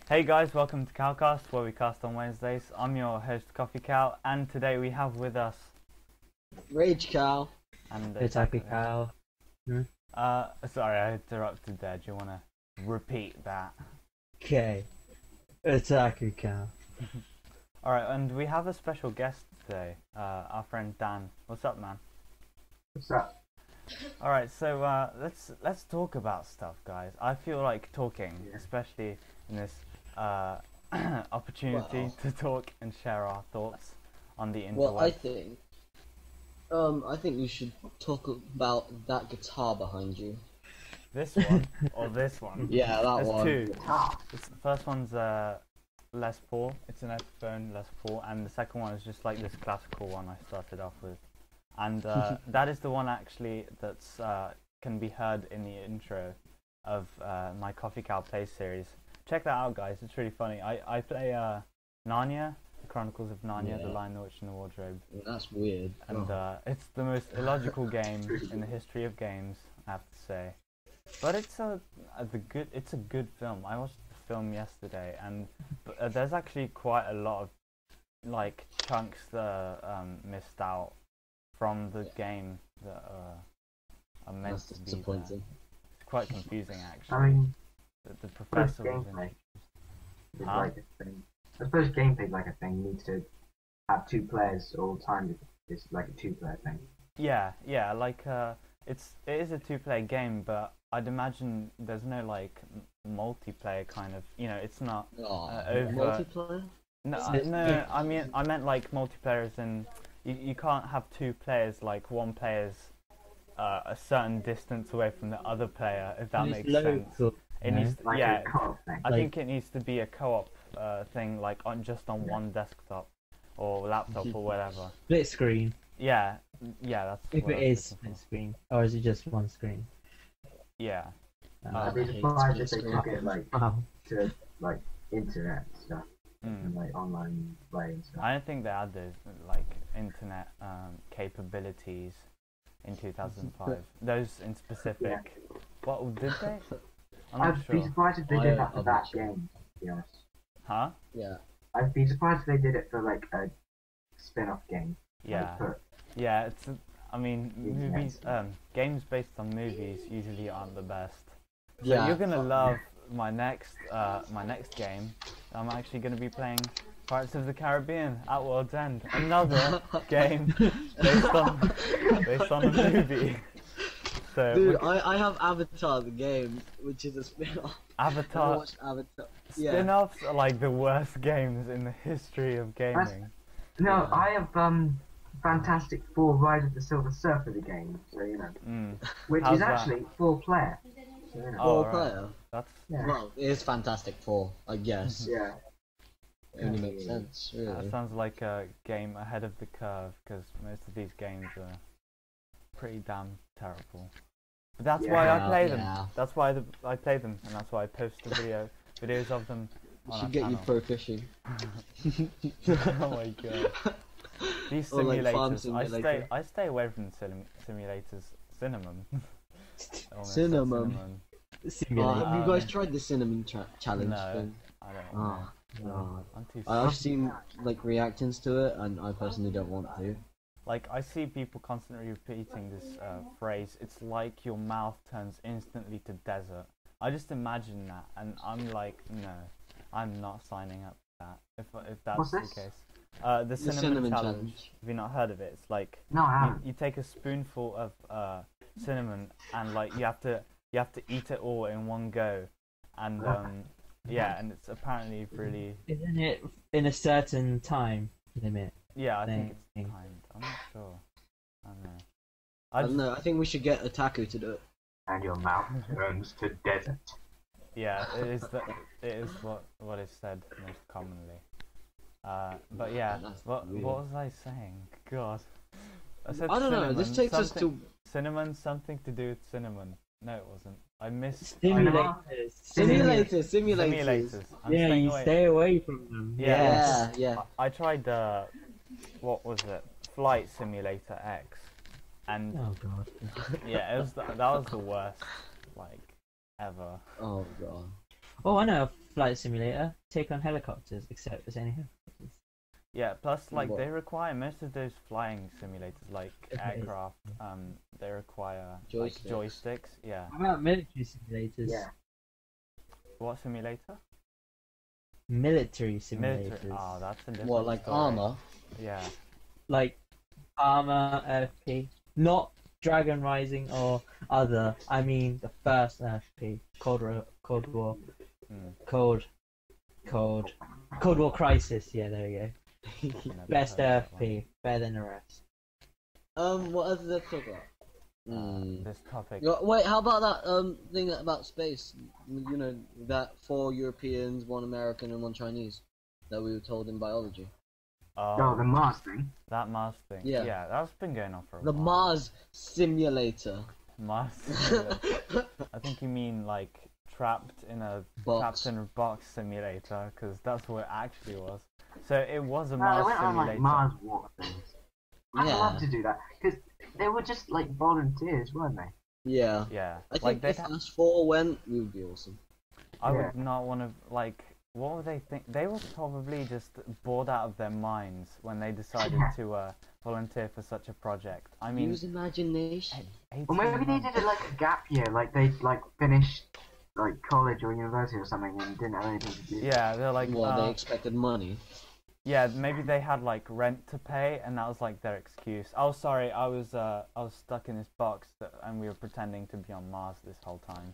Hey guys, welcome to Cowcast, where we cast on Wednesdays. I'm your host, Coffeecow, and today we have with us Ragecow. and Otakucow. Sorry, I interrupted there. Do you want to repeat that? Okay. Otakucow. Alright, and we have a special guest today, our friend Dan. What's up, man? What's up? Alright, so let's talk about stuff, guys. I feel like talking, especially in this opportunity to talk and share our thoughts on the interweb. Well, I think we should talk about that guitar behind you. This one or this one? Yeah, that There's one. two. The first one's Les Paul. It's an Epiphone Les Paul, and the second one is just like this classical one I started off with. And that is the one actually that's can be heard in the intro of my Coffeecow Play series. Check that out, guys. It's really funny. I play Narnia, The Chronicles of Narnia, The Lion, the Witch, and the Wardrobe. That's weird. And it's the most illogical game in the history of games, I have to say. But it's a good film. I watched the film yesterday, and there's actually quite a lot of like chunks that are missed out from the game that are meant That's to be disappointing. It's quite confusing, actually. I mean, The first professor was in. gameplay is Huh? like a thing. I suppose gameplay is like a thing. You need to have two players all the time. It's like a two-player thing. Yeah, like it is a two-player game, but I'd imagine there's no like multiplayer kind of. It's not over. Multiplayer? No, I meant like multiplayer as in you can't have two players, like one player's a certain distance away from the other player, if that makes sense. It needs to, Like a co-op thing. I think it needs to be a co-op thing, like just on one desktop or laptop or whatever. Split screen. Yeah, that's If what it I was is split looking for. screen. Or is it just one screen? Yeah. I'd be I hate surprised if split they screen. took it like Wow. to like internet stuff Mm. and like online play and stuff. I don't think they had those like internet capabilities in 2005. Those in specific. What did they? I'm not I'd be sure. surprised if they did that for I'm that not sure. game. To be honest, Huh? Yeah. I'd be surprised if they did it for like a spin-off game. Yeah. Like, Yeah. I mean, Internet movies. stuff. Games based on movies usually aren't the best. So Yeah. you're gonna love my next game. I'm actually gonna be playing Pirates of the Caribbean at World's End. Another game based on a movie. So Dude, I have Avatar the game, which is a spin-off. I Avatar watched Avatar. Yeah. spin-offs are like the worst games in the history of gaming. No, Yeah. I have Fantastic Four: Rise of the Silver Surfer the game, so which How's is that? actually 4-player. So, Oh, Four right. player. That's yeah. Well, it is Fantastic Four, I guess. Yeah. It only makes sense, that really. sounds like a game ahead of the curve, because most of these games are pretty damn terrible. But that's why I Yeah, play them. yeah. That's why I play them, and that's why I post the videos of them We on should our get you channel. pro fishing. Oh my god. These Or like farm simulators, I stay away from simulators. Cinnamon. Almost said Cinnamon. Simulate. Have you guys tried the cinnamon challenge No, thing? I don't know. Oh, God. I'm too I've seen like reactions to it, and I personally don't want to. Like, I see people constantly repeating this phrase, it's like your mouth turns instantly to desert. I just imagine that, and I'm like, no, I'm not signing up for that, if that's What's the this? case. The cinnamon challenge. challenge. Have you not heard of it? It's like, No, I haven't. you take a spoonful of cinnamon, and like, you have to eat it all in one go. And, yeah, and it's apparently really... Isn't it in a certain time limit? Yeah, I think it's thing? timed. I'm not sure. I don't know. I don't know. I think we should get Otaku to do it. And your mouth turns to desert. Yeah, it is what is said most commonly. But yeah, That's what weird. was I saying? God, I said I don't know. This takes us to cinnamon. Something to do with cinnamon. No, it wasn't. I missed Simulators. simulators. I'm Yeah, staying you away. stay away from them. Yeah. Yeah. I tried what was it? Flight Simulator X, and Oh god. yeah, that was the worst like ever. Oh god. Oh, I know a flight simulator. Take on helicopters, except there's any helicopters. Yeah, plus like What? they require most of those flying simulators, like Okay. aircraft. They require Joysticks. like joysticks. Yeah. What about military simulators? Yeah. What simulator? Military Military. simulators. Oh, that's a different What, like story. armor? Yeah. Like Arma, FP. Not Dragon Rising or other. I mean the first FP. Cold War. Hmm. Cold War Crisis. Yeah, there we go. Never Best heard of that one. FP. Better than the rest. What else did they talk about? This topic. Wait, how about that thing about space? You know, that 4 Europeans, 1 American, and 1 Chinese that we were told in biology. Oh, the Mars thing. That Mars thing. Yeah. Yeah, that's been going on for a The while. Mars simulator. Mars. Simulator. I think you mean like trapped in a Box. box simulator, because that's what it actually was. So it was a No, they Mars went on simulator. like Mars walk things. I'd Yeah. love to do that because they were just like volunteers, weren't they? Yeah. Yeah. I think like if us 4 went, we would be awesome. I Yeah. would not want to like. What would they think? They were probably just bored out of their minds when they decided to volunteer for such a project. I mean, Use imagination. 18 Or maybe they months. did it like a gap year, like they like finished like college or university or something and didn't have anything to do. Yeah, they're like. Well, they expected money. Yeah, maybe they had like rent to pay, and that was like their excuse. Oh, sorry, I was stuck in this box, and we were pretending to be on Mars this whole time.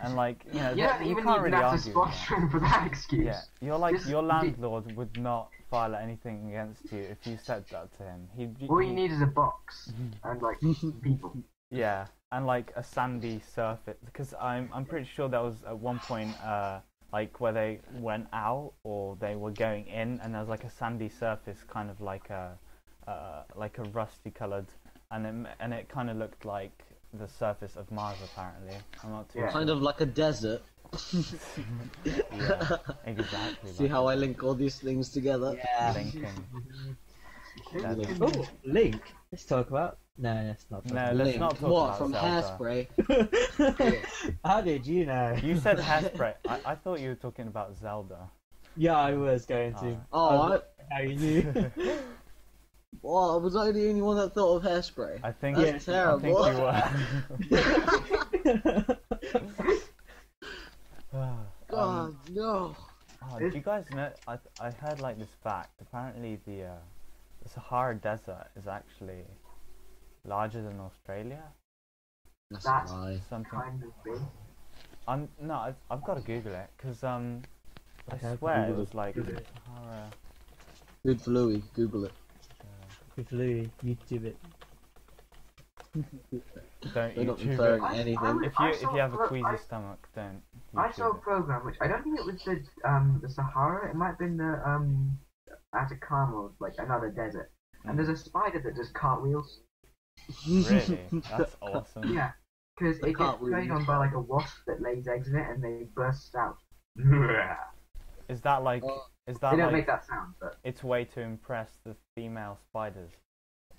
And like, you know, You don't you even can't need really NASA argue with that. sponsoring for that excuse. Yeah, you're like Just your the- landlord would not file anything against you if you said that to him. All you need is a box and like people. Yeah, and like a sandy surface, because I'm pretty sure there was at one point like where they went out or they were going in, and there was like a sandy surface, kind of like a rusty coloured, and it kind of looked like the surface of Mars apparently. I'm not too Yeah. Kind of like a desert. Yeah, exactly. See how I link all these things together? Yeah. linking. Oh, Link. Let's talk about. No, let's not. Talk No, about let's Link. not talk What, about from Zelda. Hairspray? How did you know? You said hairspray. I thought you were talking about Zelda. Yeah, I was going to. Oh, How you knew? well, was I the only one that thought of Hairspray? I think. That's terrible. I think you were. God, no. Oh, do you guys know? I heard like this fact. Apparently, the Sahara Desert is actually larger than Australia. That's That's- a lie. Something. Kind of big. I've got to Google it, because I Okay, swear it Google was it. like Google it. Sahara. Good for Louis. Google it. With Louis, YouTube it. Don't They're not YouTube inferring it. anything. If you have a queasy stomach, don't. I saw a YouTube it. program which I don't think it was the Sahara. It might have been the Atacama, like another desert. And there's a spider that does cartwheels. Really? That's awesome. Yeah, because The it gets cartwheels. preyed on by like a wasp that lays eggs in it, and they burst out. Is that like? Oh. Is They that don't like make that sound, but its way to impress the female spiders?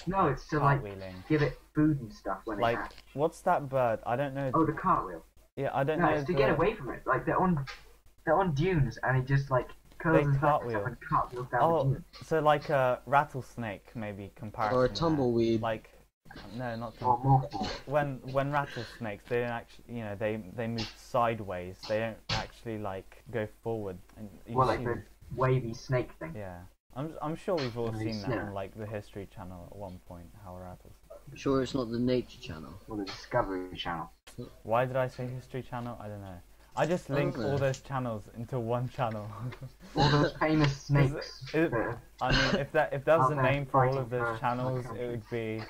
no, it's to like Cartwheeling. give it food and stuff when Like, it hatch. what's that bird? I don't know. Oh, the cartwheel. Yeah, I don't No, know. it's to get away from it. Like they're on dunes, and it just like curls They his back cartwheel. up and cartwheels down the Oh, dune. so like a rattlesnake, maybe comparison. Or a there. tumbleweed. Like, no, not Or tumbleweed. mothball. When rattlesnakes, they don't actually, you know, they move sideways. They don't actually like go forward. And you Well, like see, the wavy snake thing. yeah. I'm sure we've all Nice, seen that yeah. on like the History Channel at one point. How rattles. I'm sure it's not the Nature Channel. Or the Discovery Channel. Why did I say History Channel? I don't know. I just link Okay. all those channels into one channel. All those famous snakes. it- that- I mean, if that was Out a there name for all fighting of those for channels, our it would be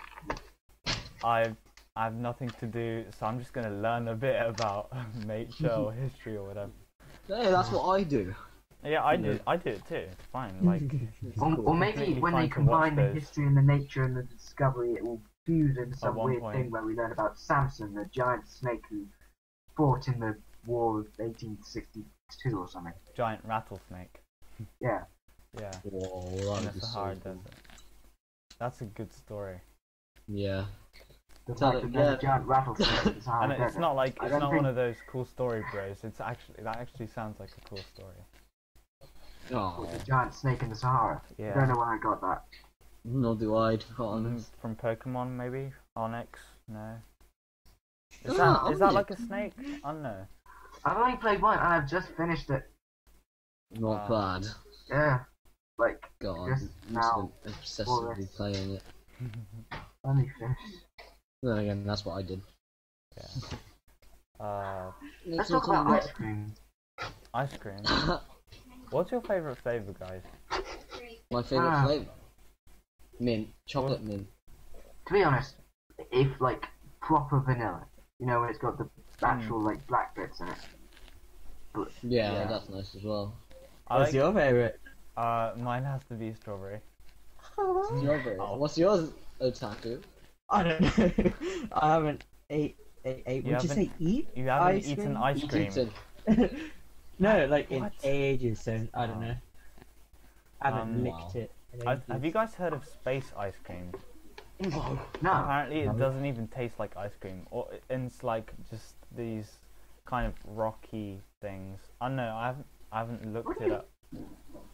I have nothing to do, so I'm just gonna learn a bit about nature or history or whatever. Hey, that's what I do. Yeah, I do it too. It's fine. Like, or maybe completely when fine they to combine the watch those. history and the nature and the discovery, it will fuse into some one weird point. thing where we learn about Samson, the giant snake who fought in the War of 1862 or something. giant rattlesnake. Yeah. Yeah, Whoa, in that'd the be so Sahara cool. Desert. That's a good story. Yeah. The Tell fact it that there's a again. giant rattlesnake in the Sahara And it's Desert. not like I it's don't not think- one of those cool story bros. It's actually that actually sounds like a cool story. Oh, With a giant snake in the Sahara. Yeah. I don't know where I got that. nor do I, to be quite honest. From Pokemon maybe? Onyx? No. Is Ah, that is that like a Onyx. snake? I don't know. I've only played one and I've just finished it. Not bad. Yeah. Like, God, Just you must have now, been obsessively Boris. playing it. only finished. Then again, that's what I did. Let's talk about ice cream. Ice cream. What's your favorite flavor, guys? My favorite Ah. flavor. Mint, chocolate mint. To be honest, if like proper vanilla, you know, when it's got the actual like black bits in it. But Yeah, Yeah. that's nice as well. What's your favorite? Mine has to be strawberry. What's your favorite? What's yours, Otaku? I don't know. I haven't ate. Would you haven't- say eat? You haven't Ice eaten cream? ice cream. Eaten. No, like in What? ages. So I don't Oh. know. I haven't Wow. licked it. in Have you ages. guys heard of space ice cream? no, Apparently, No. it doesn't even taste like ice cream, and it's like just these kind of rocky things. I don't know. I haven't looked it up,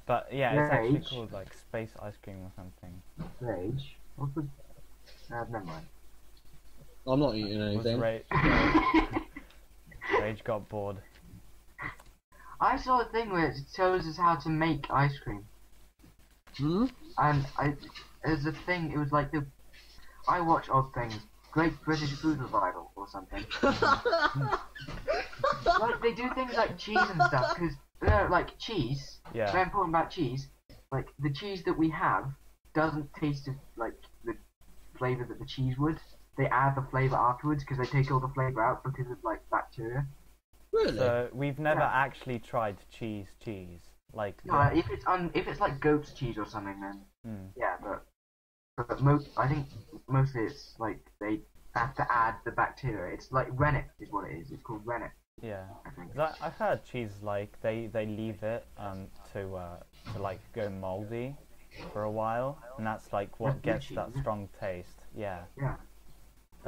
but yeah, it's actually Rage. called like space ice cream or something. Rage. What was? Never mind. I'm not eating Was anything. Rage got bored. I saw a thing where it shows us how to make ice cream, Hmm? and there's a thing. It was like I watch odd things, Great British Food Revival or something. Like they do things like cheese and stuff, because like cheese. Yeah. Very important about cheese. Like the cheese that we have doesn't taste of like the flavor that the cheese would. They add the flavor afterwards because they take all the flavor out because of like bacteria. Really? So we've never Yeah. actually tried cheese. Like. No, if it's like goat's cheese or something, then Mm. yeah, but I think mostly it's like they have to add the bacteria. It's like rennet is what it is. It's called rennet, Yeah. I think. 'Cause I've heard cheese like they leave it to like go moldy for a while, and that's like what That's blue gets cheese, that isn't it? strong taste. Yeah. Yeah.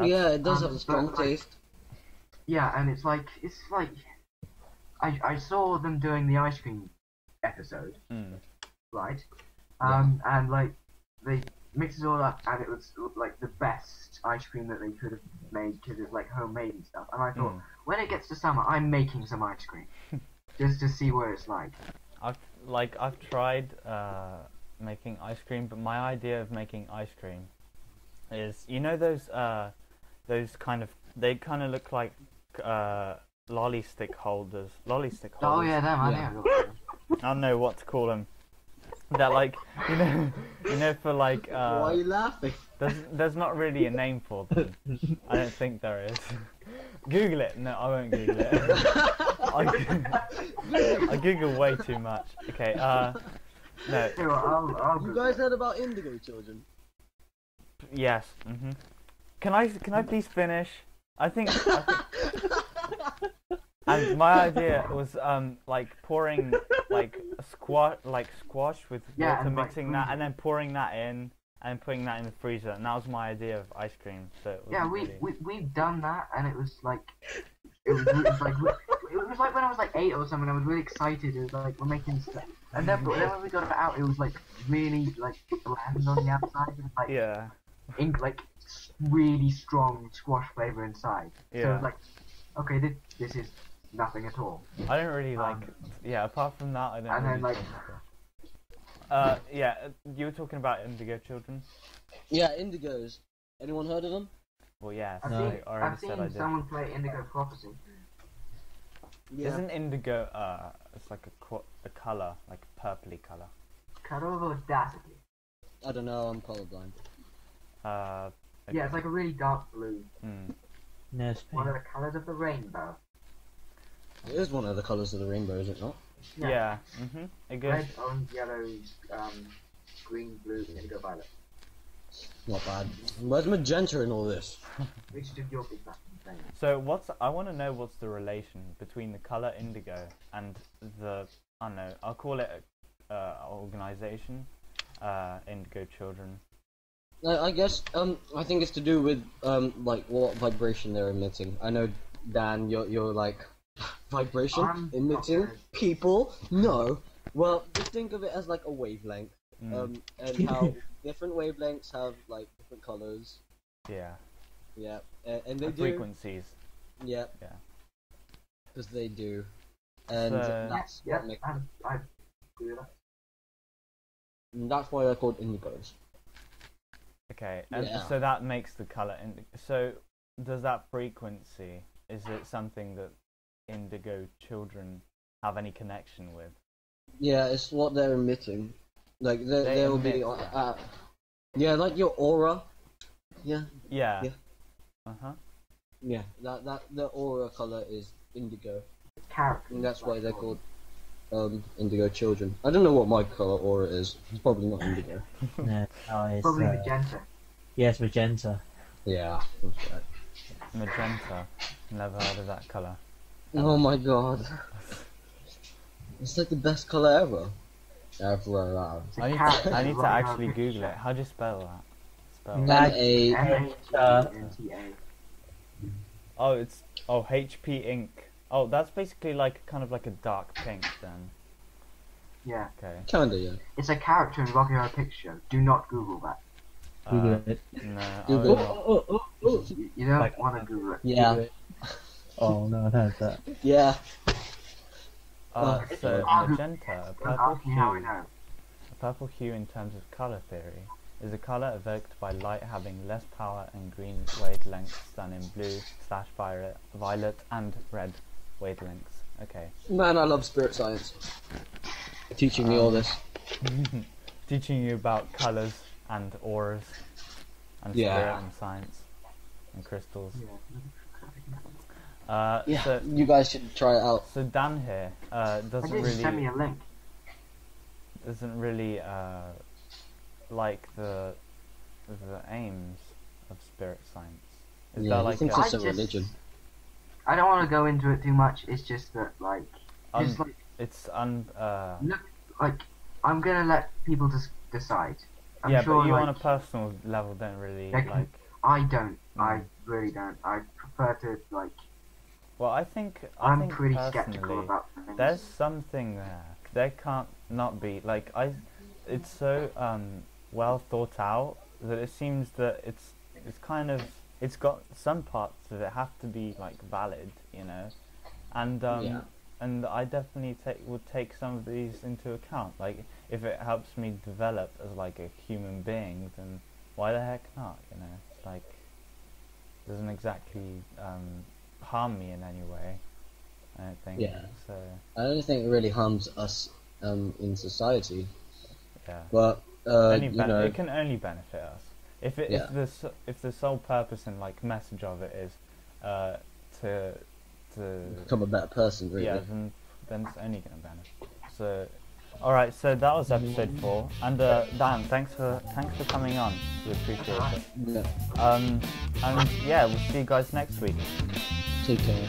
Yeah, it does have a but, strong like, taste. Yeah, and it's like I saw them doing the ice cream episode, Mm. right? Yeah. And like they mixed it all up, and it was like the best ice cream that they could have made because it's like homemade and stuff. And I thought, Mm. when it gets to summer, I'm making some ice cream just to see what it's like. I've tried making ice cream, but my idea of making ice cream is, you know, those kind of, they kind of look like lolly stick holders. Oh yeah, them. I Yeah. think I got them. I don't know what to call them. They're like, you know, for like. Why are you laughing? There's not really a name for them. I don't think there is. Google it. No, I won't Google it. I Google way too much. Okay. No. Here, I'll You guys heard about indigo children? Yes. Mhm. Can I please finish? I think and my idea was like pouring like squash with Yeah, water, and, like, mixing that, freezing and then pouring that in and putting that in the freezer, and that was my idea of ice cream. So it Yeah, wasn't really... we've done that, and it was like it was like when I was like 8 or something. I was really excited. It was like we're making stuff, and then but then when we got it out, it was like really like bland on the outside, and like Yeah. like really strong squash flavor inside. So it Yeah. was like, okay, this is nothing at all. I don't really like. Yeah. Apart from that, I don't. And then, really like- like. Yeah. You were talking about indigo children. Yeah, indigos. Anyone heard of them? Well, yes. I've No. seen, I already I've said I seen did. someone play Indigo Prophecy. Isn't indigo? It's like a color, like a purpley color. Color of Audacity. I don't know, I'm colorblind. Yeah, it's like a really dark blue. Mm. No One of Spain. the colors of the rainbow. It is one of the colours of the rainbow, is it not? Yeah. Mhm. It goes. Red, orange, yellow, green, blue, indigo, violet. Not bad. Where's magenta in all this? Which did your big bang thing? So I want to know what's the relation between the color indigo and the, I don't know, I'll call it organization, Indigo Children. I guess I think it's to do with like what vibration they're emitting. I know, Dan, you're like vibration I'm emitting not good. people. No, well, just think of it as like a wavelength. And how different wavelengths have like different colors. Yeah. Yeah, and they And do. frequencies. Yeah, Yeah. because they do, and So- that's Yeah, what makes. I agree with that. And that's why they're called indigos. Okay, and Yeah. so that makes the color. So does that frequency? Is it something that indigo children have any connection with? Yeah, it's what they're emitting. Like They there will be, emit yeah, like your aura. Yeah, Yeah. Yeah. Uh-huh. yeah. That the aura color is indigo, It's character. and that's why they're called indigo children. I don't know what my color aura is. It's probably not indigo. No, it's, Probably magenta. yes, magenta. Yeah. That's right. Magenta. Never heard of that color. Oh my god. It's like the best color ever. Ever. It's a I need character. to, I need to right on a actually picture. Google it. How do you spell that? Spell. Mag- M-A. M-A-G-E-N-T-A. Oh, it's HP ink. Oh, that's basically like kind of like a dark pink then. Yeah. Okay. Kinda, yeah. It's a character in Rocky Horror Picture Show. Do not Google that. Google it. No, I Google. will not. Oh. You don't Like- want to Google it. Yeah. Google it. Oh no, I heard that. Yeah. So Don't magenta, a Don't purple ask me how I hue. know. A purple hue in terms of color theory is a color evoked by light having less power and green wavelengths than in blue/violet and red wavelengths. Okay. Man, I love spirit science. Teaching me all this. Teaching you about colors and auras and Yeah. spirit and science and crystals. Yeah. So, You guys should try it out. so Dan here I doesn't didn't send me really a link. like the aims of spirit science. Is Yeah, that he like thinks a, it's a I just- religion. I don't want to go into it too much. It's just that, like, just like, it's look, like, I'm gonna let people decide. I'm yeah, sure, but you like, on a personal level don't really They can- like. I don't. I Mm. really don't. I prefer to, like, Well, I think I'm pretty skeptical personally, about things. there's something there. There can't not be like It's so well thought out that it seems that it's kind of it's got some parts of it have to be like valid, you know, and Yeah. and I definitely would take some of these into account. Like if it helps me develop as like a human being, then why the heck not? You know, it's like doesn't exactly harm me in any way. I don't think. Yeah. So I don't think it really harms us in society, yeah. but Only you know, it can only benefit us. If Yeah. if the sole purpose and like message of it is to become a better person, really. yeah, then it's only gonna benefit. So, all right. So that was episode 4, and Dan, thanks for coming on. We appreciate it. Yeah. And yeah, we'll see you guys next week. Take care.